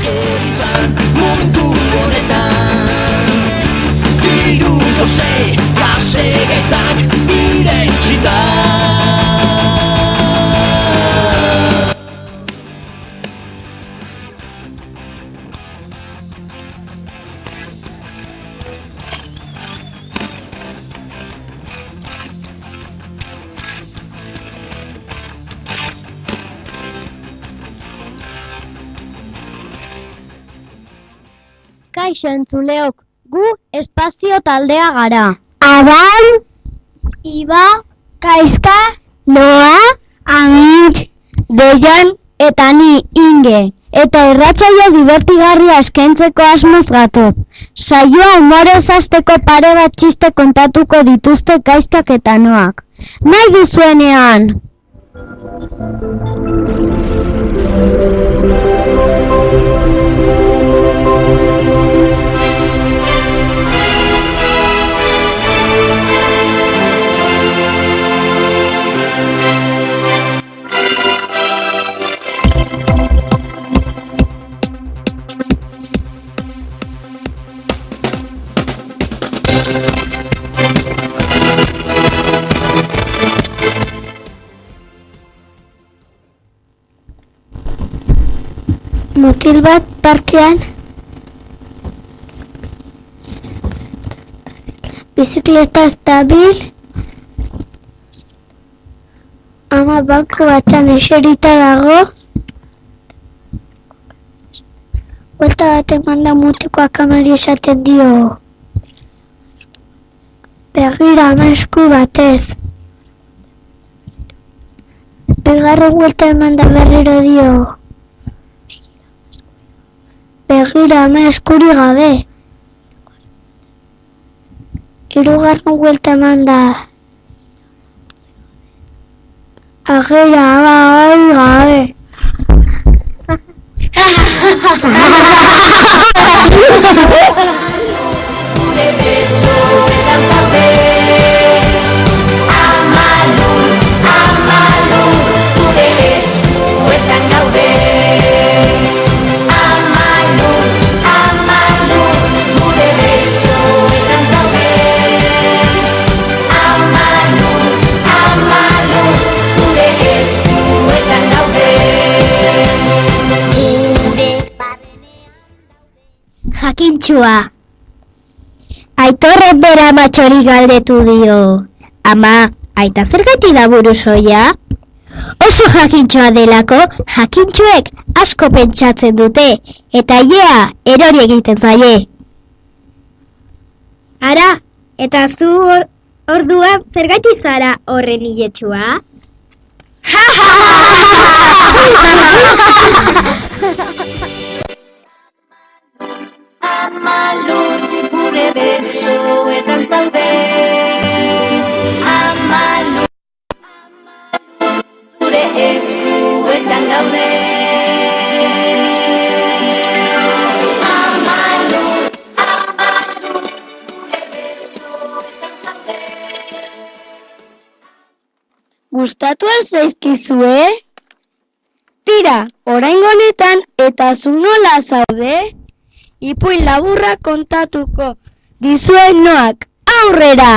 askotan mundu honetan. Hiru gose gasegaitzak irentxita. Kaixo entzuleok, gu espazio taldea gara. Adan, Iba, Kaizka, Noa, Amir, Dejan eta ni Inge. Eta irratsaio divertigarria eskaintzeko asmoz gatoz. Saioa umorez hasteko pare bat txiste kontatuko dituzte Kaizkak eta Noak. Nahi duzuenean! mutil bat parkean bizikletaz dabil, ama banko batean eserita dago, buelta bat emanda mutikoak amari esaten dio, begira ama esku batez. Bigarren buelta emanda berriro dio, begira ama eskuri gabe. Hirugarren buelta emanda, agira ama hori gabe. Jakintxua. Aitorrek bera matxori galdetu dio. Ama, aita zergatik da burusoia? Oso jakintxoa delako, jakintxuek asko pentsatzen dute, eta iea erori egiten zaie. Ara, eta zu orduan zergatik zara horren iletsua? Amalur, gure besoetan zaude. Amalur, zure eskuetan gaude. Amalur, gure besoetan zaude. Gustatu al zaizkizue? Tira, oraingo honetan eta zu nola zaude? Ipuin laburra kontatuko dizuen Noak, aurrera!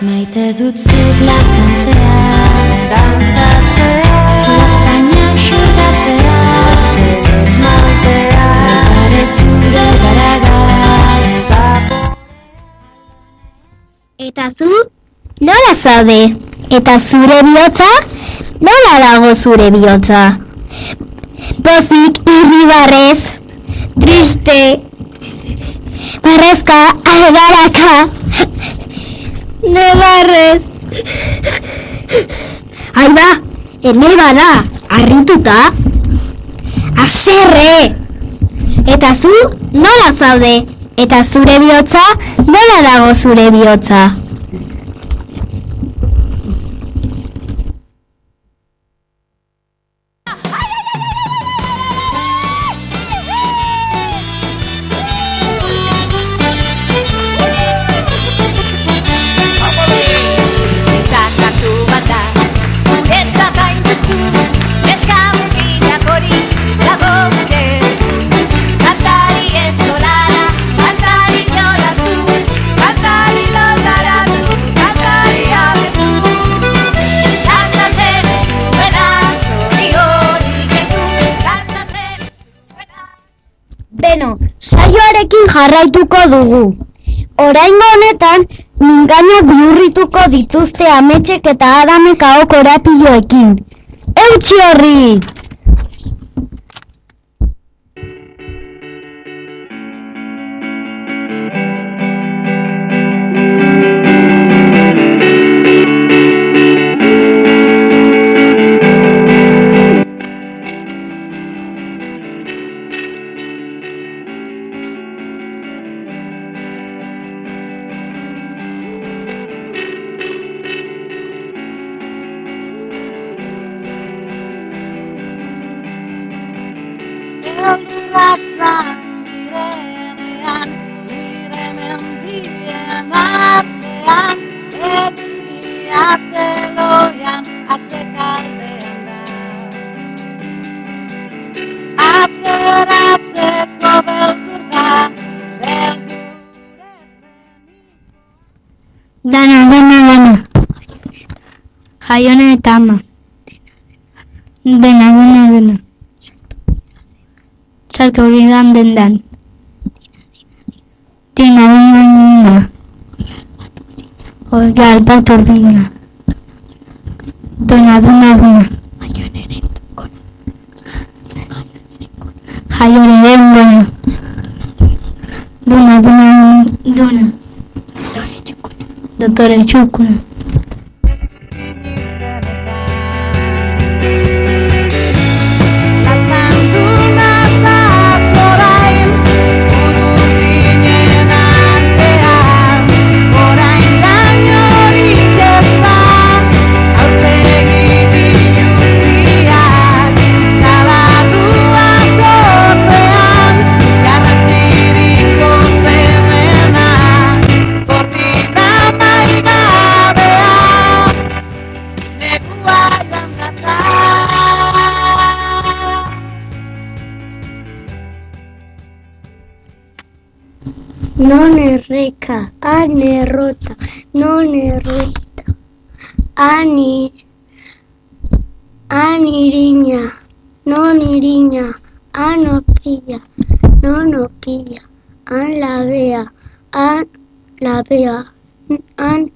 Maite dut zut laztantzea, dantzatzea, zilaztaina xurgatzea, esmaltea, elkare zure garagatz. Eta zu, nola zaude? Eta zure bihotza? Nola dago zure bihotza? Pozik irribarrez, triste, barrezka, algaraka, nebarrez. Aiba, ene bada, harrituta. Aserre! Eta zu, nola zaude? Eta zure bihotza, nola dago zure bihotza? jarraituko dugu. Oraingo honetan, mingainak bihurrituko dituzte Ametsek eta Adamek aho korapiloekin. Eutsi horri! Dana. Jaiona eta ama. Dena. Sartu hori dendan. Dina. Oiga, alpatu dina. Dona. Jaiona Dona. Dottore Ciuccula. Non erreka, anerrota, non errota, anirina, non irina, anopilla, non opilla, labea,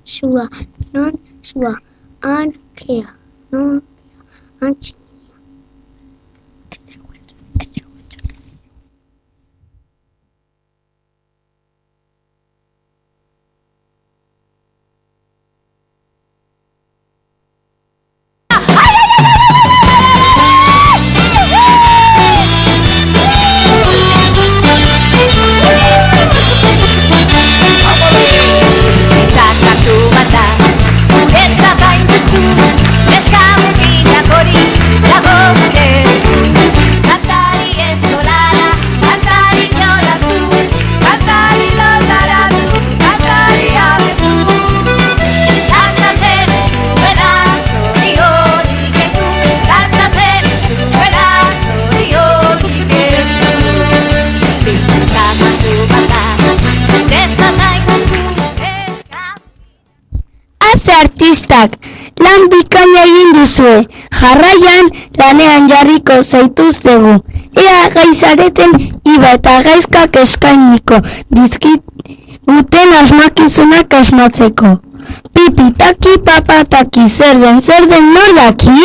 sua, non sua, kea, non kea, chimia. Artistak, lan bikaina egin duzue, jarraian lanean jarriko zaituztegu. Ea gaizareten iba eta gaizkak eskainiko dizkiguten asmakizunak asmatzeko. Pipitaki, papataki, zer den nor daki?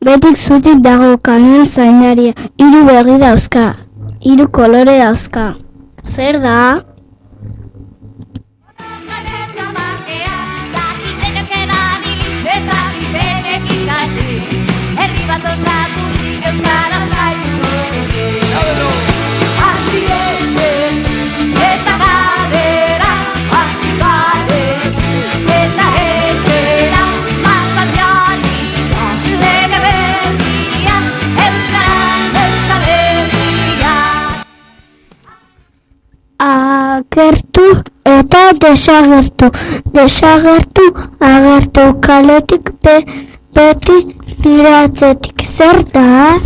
Betik zutik dago kanon zainaria, 3 begi dauzka, 3 kolore dauzka. Zer da? Akertu eta eta desagertu, agertu kaletik beti nire atzetik. Zer da?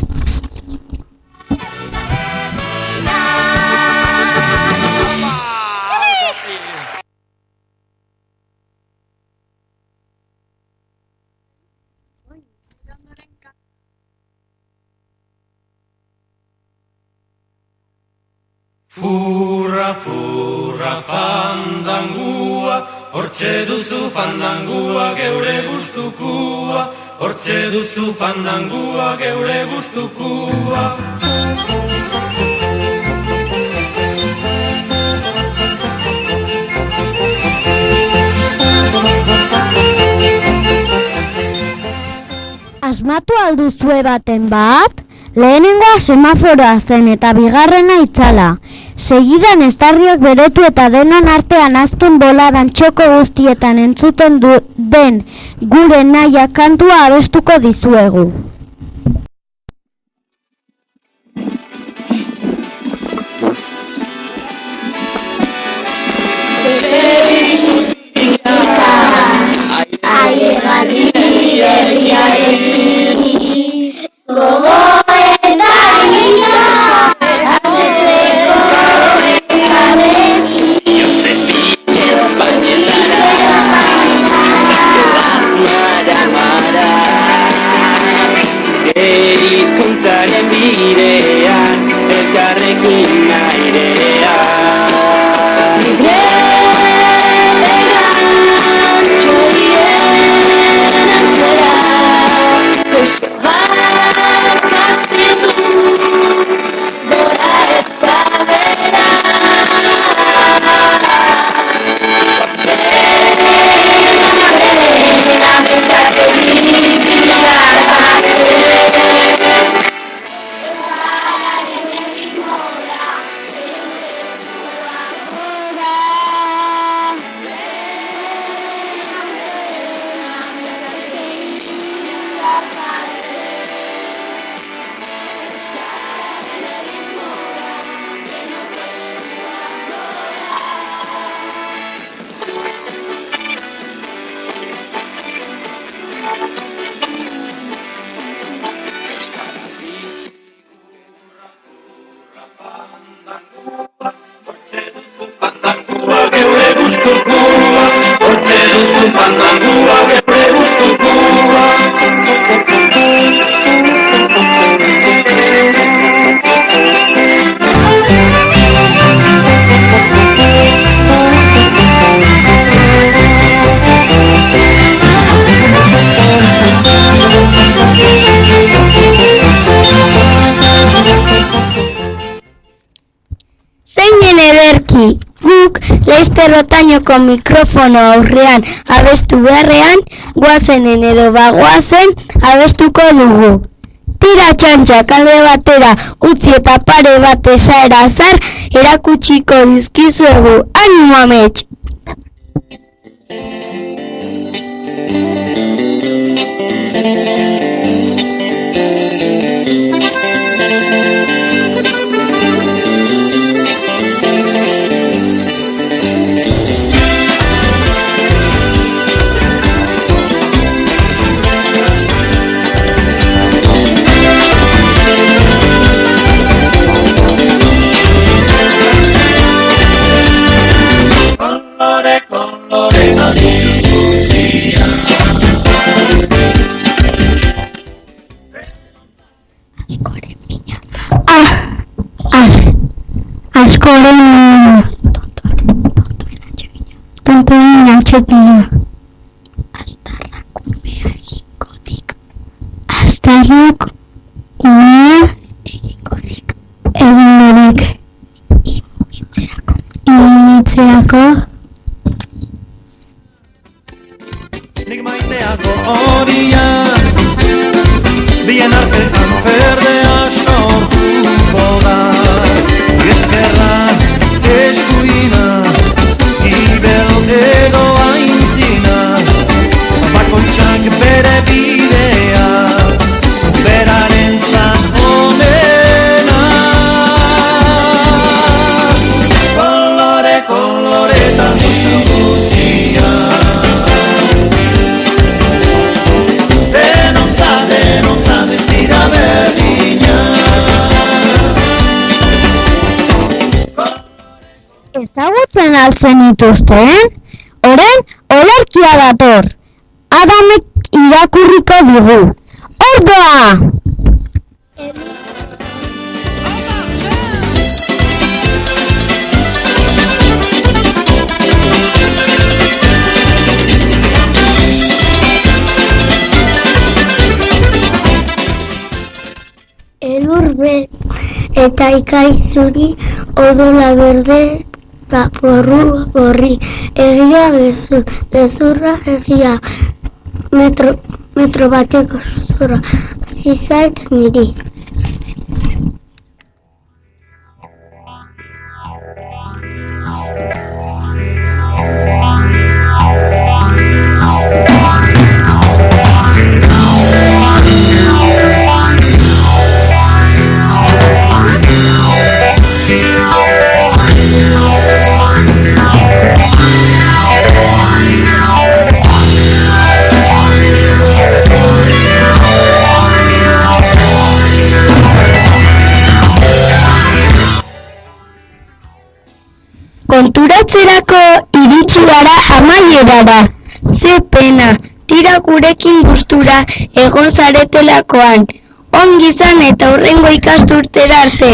Furra, furra, fandangua, hortxe duzu fandangua geure gustukua, hortxe duzu fandangua geure gustukua. Asmatu alduzue baten bat? Lehenengoa semaforoa zen eta bigarrena itzala. Segidan eztarriak berotu eta denon artean azken boladan txoko guztietan entzuten den gure naia kantua abestuko dizuegu. Hizkuntzaren bidean, elkarrekin airean. Librean, txorien antzera, goizko bat gaztidu, gora ez babera. Zeinen ederki, guk Leister Otañoko mikrofono aurrean abestu beharrean, guazenen edo bagoazen abestuko dugu. Tira txantxak alde batera utzi eta pare bat esaera azar erakutsiko dizkizuegu. Animo amets! Askoren tontoen atxekina. Astarrak umea egingo dik. Astarrak umea egingo dik. Egingo dik. Imugitzerako. Nik maiteako horia, bien artean ferdea sortuko da. Ezkerra, eskuina, ibel edo aintzina, bakoitzak bere bidea, berarentzat onena. Kolore, koloretan Ezagutzen altzen dituzten? Orain, olerkia dator. Adamek irakurriko digu. Ordoa! Elurbe eta ikaizuri, odola berde, porru gorri, egia gezurra egia, metro bateko zura, zizait niri. Konturatzerako iritsi gara amaierara. Ze pena, tira gurekin gustura egon zaretelakoan. Ongi izan eta hurrengo ikasturtera arte.